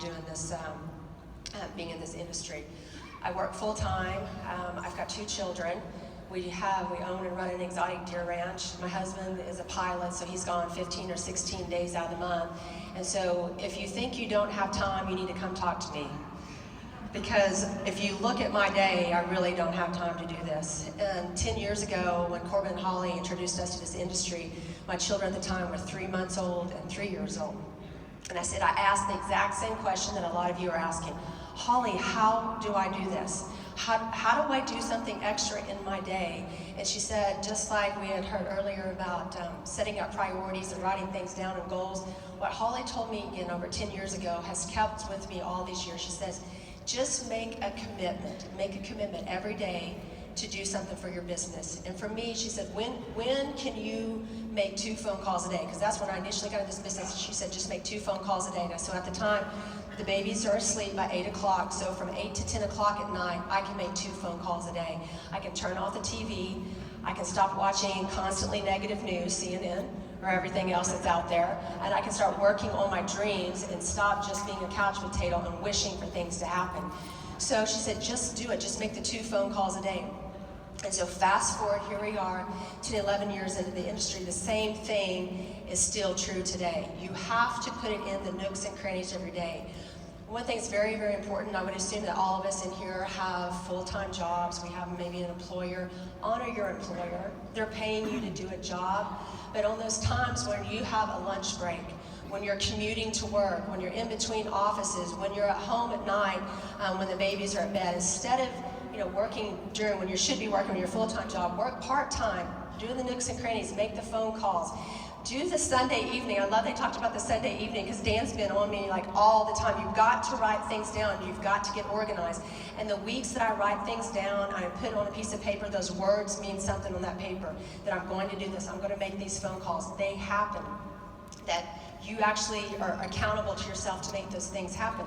doing this, being in this industry. I work full time. I've got 2 children. We own and run an exotic deer ranch. My husband is a pilot, so he's gone 15 or 16 days out of the month. And so if you think you don't have time, you need to come talk to me. Because if you look at my day, I really don't have time to do this. And 10 years ago, when Corbin and Holly introduced us to this industry, my children at the time were 3 months old and 3 years old. And I asked the exact same question that a lot of you are asking. Holly, how do I do this? How do I do something extra in my day? And she said, just like we had heard earlier about setting up priorities and writing things down and goals, what Holly told me again over 10 years ago has kept with me all these years. She says, just make a commitment every day to do something for your business. And for me, she said, when can you make 2 phone calls a day? Because that's when I initially got into this business. She said, just make 2 phone calls a day. And so at the time, the babies are asleep by 8 o'clock, so from 8 to 10 o'clock at night, I can make 2 phone calls a day. I can turn off the TV, I can stop watching constantly negative news, CNN, or everything else that's out there, and I can start working on my dreams and stop just being a couch potato and wishing for things to happen. So she said, just do it, just make the 2 phone calls a day. And so fast forward, here we are, 10, 11 years into the industry, the same thing is still true today. You have to put it in the nooks and crannies every day. One thing that's very, very important, I would assume that all of us in here have full-time jobs. We have maybe an employer. Honor your employer. They're paying you to do a job. But on those times when you have a lunch break, when you're commuting to work, when you're in between offices, when you're at home at night, when the babies are at bed, instead of working during when you should be working your full-time job, work part-time, do the nooks and crannies, make the phone calls. Do the Sunday evening. I love they talked about the Sunday evening because Dan's been on me like all the time. You've got to write things down. You've got to get organized. And the weeks that I write things down, I put on a piece of paper, those words mean something on that paper, that I'm going to do this, I'm going to make these phone calls. They happen. That you actually are accountable to yourself to make those things happen.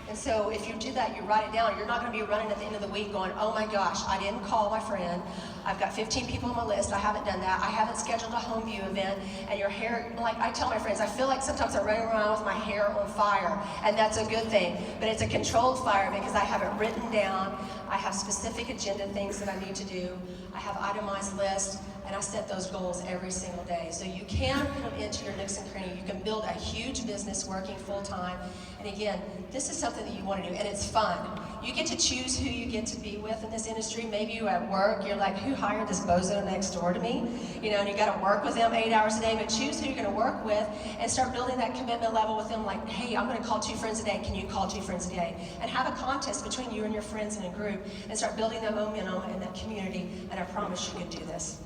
And so if you do that, you write it down, you're not going to be running at the end of the week going, oh my gosh, I didn't call my friend. I've got 15 people on my list. I haven't done that. I haven't scheduled a home view event. And your hair, like I tell my friends, I feel like sometimes I'm running around with my hair on fire. And that's a good thing. But it's a controlled fire because I have it written down. I have specific agenda things that I need to do. I have itemized lists. And I set those goals every single day. So you can put them into your nooks and crannies. You can build a huge business working full-time. And again, this is something that you want to do, and it's fun. You get to choose who you get to be with in this industry. Maybe you at work, you're like, who hired this bozo next door to me? And you got to work with them 8 hours a day, but choose who you're going to work with and start building that commitment level with them like, hey, I'm going to call 2 friends a day. Can you call 2 friends a day? And have a contest between you and your friends in a group and start building that momentum and that community, and I promise you can do this.